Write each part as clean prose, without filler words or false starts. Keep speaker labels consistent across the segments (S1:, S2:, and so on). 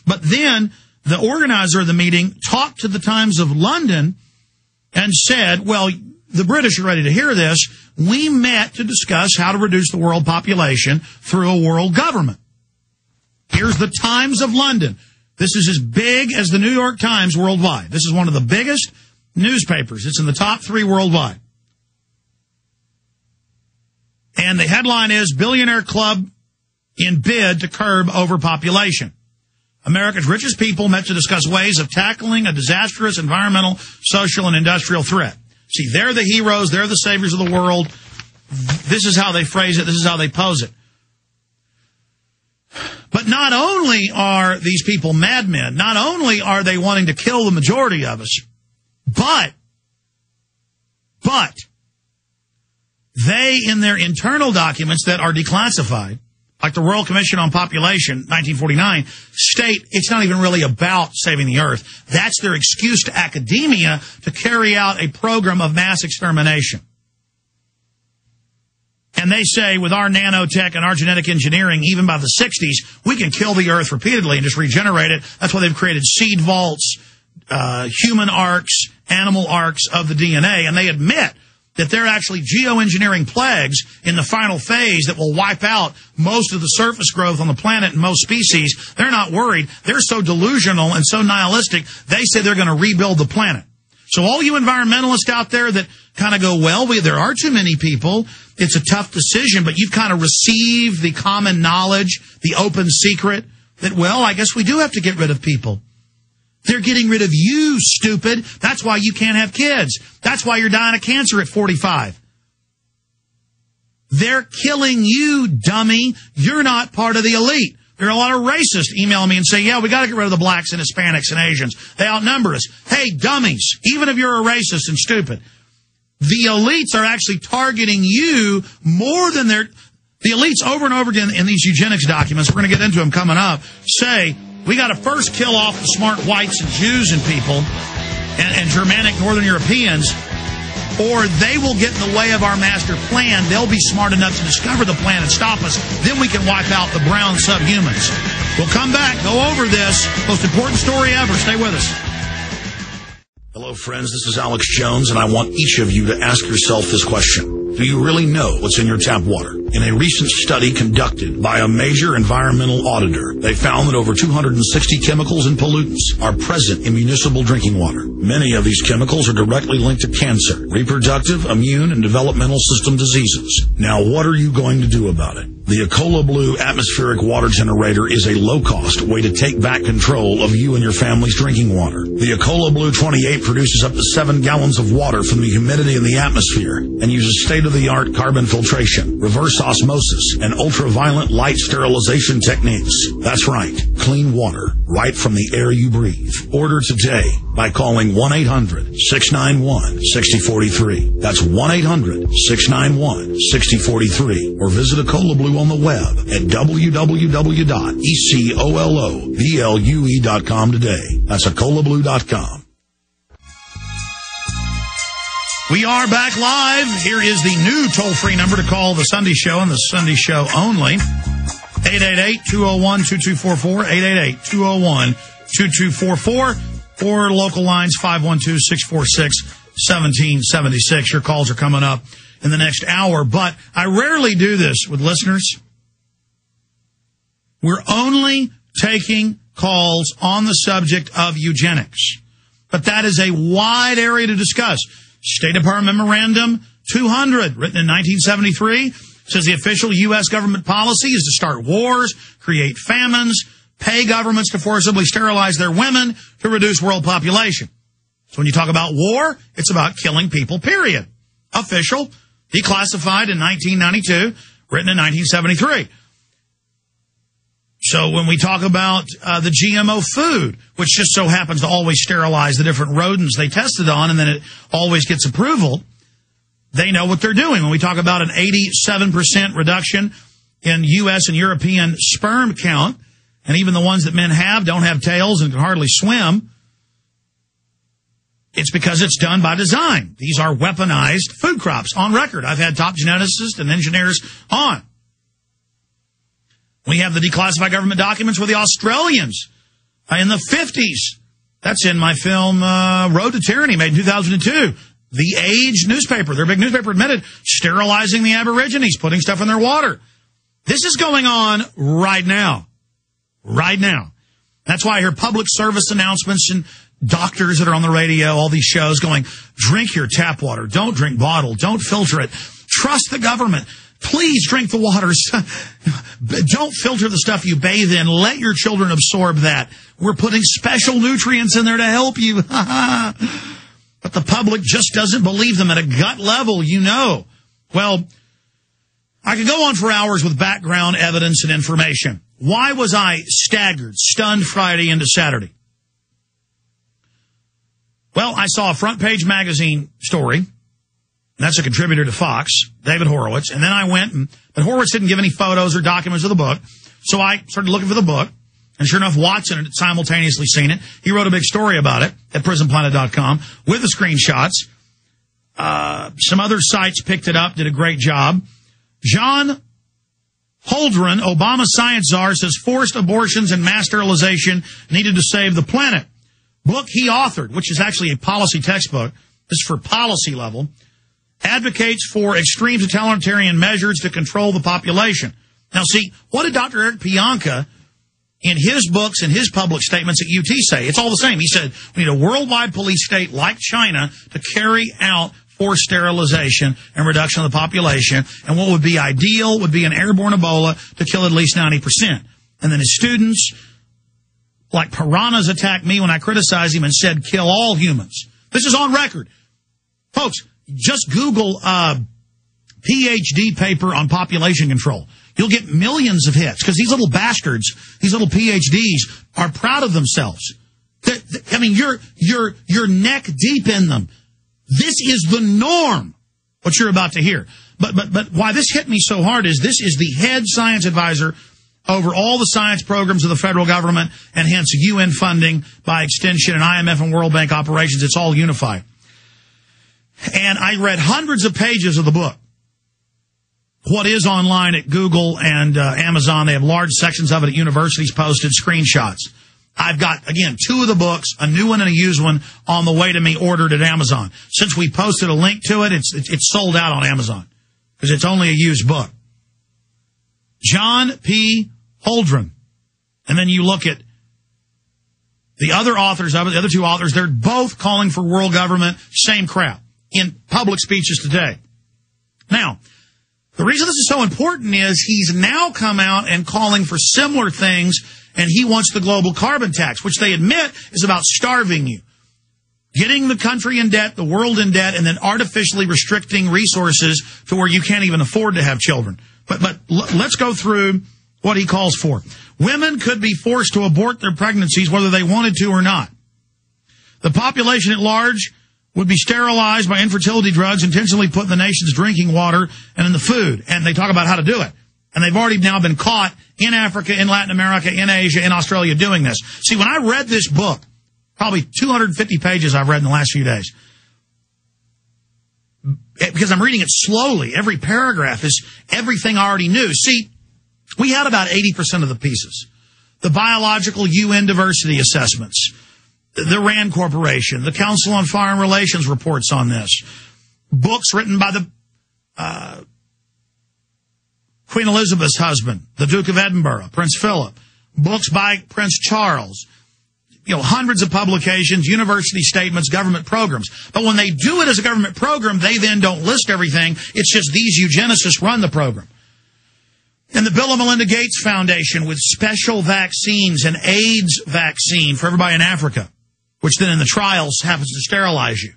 S1: But then the organizer of the meeting talked to the Times of London and said, well, the British are ready to hear this. We met to discuss how to reduce the world population through a world government. Here's the Times of London. This is as big as the New York Times worldwide. This is one of the biggest newspapers. It's in the top 3 worldwide. And the headline is, Billionaire Club in bid to curb overpopulation. America's richest people met to discuss ways of tackling a disastrous environmental, social, and industrial threat. See, they're the heroes. They're the saviors of the world. This is how they phrase it. This is how they pose it. But not only are these people madmen, not only are they wanting to kill the majority of us, but they, in their internal documents that are declassified, like the Royal Commission on Population, 1949, state it's not even really about saving the earth. That's their excuse to academia to carry out a program of mass extermination. And they say with our nanotech and our genetic engineering, even by the 60s, we can kill the earth repeatedly and just regenerate it. That's why they've created seed vaults, human arcs, animal arcs of the DNA. And they admit that they're actually geoengineering plagues in the final phase that will wipe out most of the surface growth on the planet and most species. They're not worried. They're so delusional and so nihilistic, they say they're going to rebuild the planet. So all you environmentalists out there that kind of go, well, there are too many people, it's a tough decision, but you've kind of received the common knowledge, the open secret, that, well, I guess we do have to get rid of people. They're getting rid of you, stupid. That's why you can't have kids. That's why you're dying of cancer at 45. They're killing you, dummy. You're not part of the elite. There are a lot of racists emailing me and say, yeah, we got to get rid of the blacks and Hispanics and Asians. They outnumber us. Hey, dummies, even if you're a racist and stupid, the elites are actually targeting you more than the elites over and over again in these eugenics documents, we're going to get into them coming up, say, we got to first kill off the smart whites and Jews and people and Germanic Northern Europeans, or they will get in the way of our master plan. They'll be smart enough to discover the plan and stop us. Then we can wipe out the brown subhumans. We'll come back, go over this. Most important story ever. Stay with us. Hello, friends. This is Alex Jones, and I want each of you to ask yourself this question. Do you really know what's in your tap water? In a recent study conducted by a major environmental auditor, they found that over 260 chemicals and pollutants are present in municipal drinking water. Many of these chemicals are directly linked to cancer, reproductive, immune, and developmental system diseases. Now, what are you going to do about it? The Ecola Blue atmospheric water generator is a low-cost way to take back control of you and your family's drinking water. The Ecola Blue 28 produces up to 7 gallons of water from the humidity in the atmosphere and uses state-of-the-art carbon filtration, reverse osmosis, and ultraviolet light sterilization techniques. That's right, clean water right from the air you breathe. Order today by calling 1-800-691-6043. That's 1-800-691-6043. Or visit Ecola Blue on the web at www.ecoloblu.com today. That's EcolaBlue.com. We are back live. Here is the new toll-free number to call the Sunday Show and the Sunday Show only. 888-201-2244, 888-201-2244, or local lines 512-646-1776. Your calls are coming up in the next hour, but I rarely do this with listeners. We're only taking calls on the subject of eugenics, but that is a wide area to discuss. State Department Memorandum 200, written in 1973, says the official U.S. government policy is to start wars, create famines, pay governments to forcibly sterilize their women to reduce world population. So when you talk about war, it's about killing people, period. Official, declassified in 1992, written in 1973. So when we talk about the GMO food, which just so happens to always sterilize the different rodents they tested on, and then it always gets approval, they know what they're doing. When we talk about an 87% reduction in U.S. and European sperm count, and even the ones that men have don't have tails and can hardly swim, it's because it's done by design. These are weaponized food crops on record. I've had top geneticists and engineers on. We have the declassified government documents where the Australians In the 50s, that's in my film Road to Tyranny, made in 2002. The Age newspaper, their big newspaper, admitted sterilizing the Aborigines, putting stuff in their water. This is going on right now. Right now. That's why I hear public service announcements and doctors that are on the radio, all these shows going, drink your tap water. Don't drink bottled. Don't filter it. Trust the government. Please drink the waters. Don't filter the stuff you bathe in. Let your children absorb that. We're putting special nutrients in there to help you. But the public just doesn't believe them at a gut level, you know. Well, I could go on for hours with background evidence and information. Why was I staggered, stunned Friday into Saturday? Well, I saw a front page magazine story. That's a contributor to Fox, David Horowitz. And then I went, but Horowitz didn't give any photos or documents of the book. So I started looking for the book. And sure enough, Watson had simultaneously seen it. He wrote a big story about it at prisonplanet.com with the screenshots. Some other sites picked it up, did a great job. John Holdren, Obama science czar, says forced abortions and mass sterilization needed to save the planet. Book he authored, which is actually a policy textbook. This is for policy level. Advocates for extreme totalitarian measures to control the population. Now, see, what did Dr. Eric Pianka in his books and his public statements at UT say? It's all the same. He said, we need a worldwide police state like China to carry out forced sterilization and reduction of the population. And what would be ideal would be an airborne Ebola to kill at least 90%. And then his students, like piranhas, attacked me when I criticized him and said, kill all humans. This is on record. Folks, just Google PhD paper on population control. You'll get millions of hits because these little bastards, these little PhDs are proud of themselves. I mean, you're neck deep in them. This is the norm, what you're about to hear. But why this hit me so hard is this is the head science advisor over all the science programs of the federal government and hence UN funding by extension and IMF and World Bank operations. It's all unified. And I read hundreds of pages of the book. What is online at Google and Amazon. They have large sections of it at universities posted, screenshots. I've got, again, 2 of the books, a new one and a used one, on the way to me ordered at Amazon. Since we posted a link to it, it's sold out on Amazon because it's only a used book. John P. Holdren. And then you look at the other authors of it, the other 2 authors, they're both calling for world government, same crap, in public speeches today. Now, the reason this is so important is he's now come out and calling for similar things, and he wants the global carbon tax, which they admit is about starving you. Getting the country in debt, the world in debt, and then artificially restricting resources to where you can't even afford to have children. But let's go through what he calls for. Women could be forced to abort their pregnancies whether they wanted to or not. The population at large would be sterilized by infertility drugs intentionally put in the nation's drinking water and in the food. And they talk about how to do it. And they've already now been caught in Africa, in Latin America, in Asia, in Australia doing this. See, when I read this book, probably 250 pages I've read in the last few days, because I'm reading it slowly. Every paragraph is everything I already knew. See, we had about 80% of the pieces. The biological UN diversity assessments, the RAND Corporation, the Council on Foreign Relations reports on this, books written by the Queen Elizabeth's husband, the Duke of Edinburgh, Prince Philip, books by Prince Charles, hundreds of publications, university statements, government programs. But when they do it as a government program, they then don't list everything. It's just these eugenicists run the program. And the Bill and Melinda Gates Foundation with special vaccines, an AIDS vaccine for everybody in Africa, which then in the trials happens to sterilize you.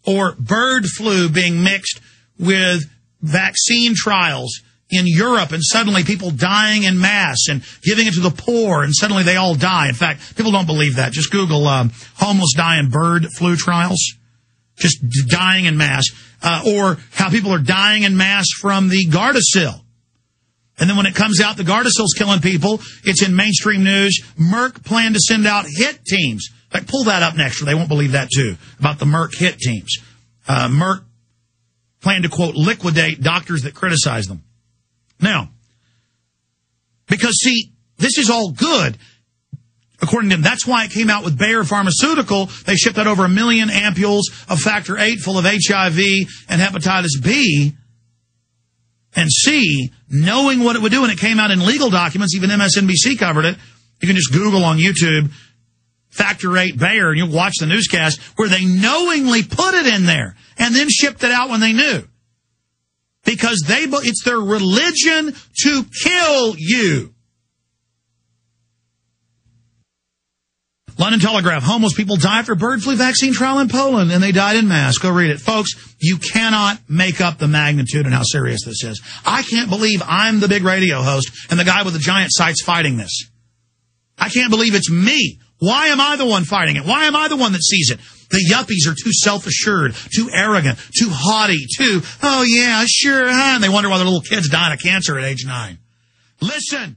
S1: Or bird flu being mixed with vaccine trials in Europe, and suddenly people dying in mass and giving it to the poor, and suddenly they all die. In fact, people don't believe that. Just Google homeless die in bird flu trials. Just dying in mass. Or how people are dying in mass from the Gardasil. And then when it comes out the Gardasil's killing people, it's in mainstream news. Merck planned to send out hit teams. In fact, pull that up next, or they won't believe that too, about the Merck hit teams. Merck planned to, quote, liquidate doctors that criticize them. Now, because, see, this is all good. According to them, that's why it came out with Bayer Pharmaceutical. They shipped out over 1 million ampules of factor VIII full of HIV and hepatitis B and C, knowing what it would do. And it came out in legal documents. Even MSNBC covered it. You can just Google on YouTube factor VIII Bayer and you'll watch the newscast where they knowingly put it in there and then shipped it out when they knew. Because it's their religion to kill you. London Telegraph, homeless people die after bird flu vaccine trial in Poland, and they died en masse. Go read it. Folks, you cannot make up the magnitude and how serious this is. I can't believe I'm the big radio host and the guy with the giant sights fighting this. I can't believe it's me. Why am I the one fighting it? Why am I the one that sees it? The yuppies are too self-assured, too arrogant, too haughty, too, oh yeah, sure, huh? And they wonder why their little kids dying of cancer at age 9. Listen.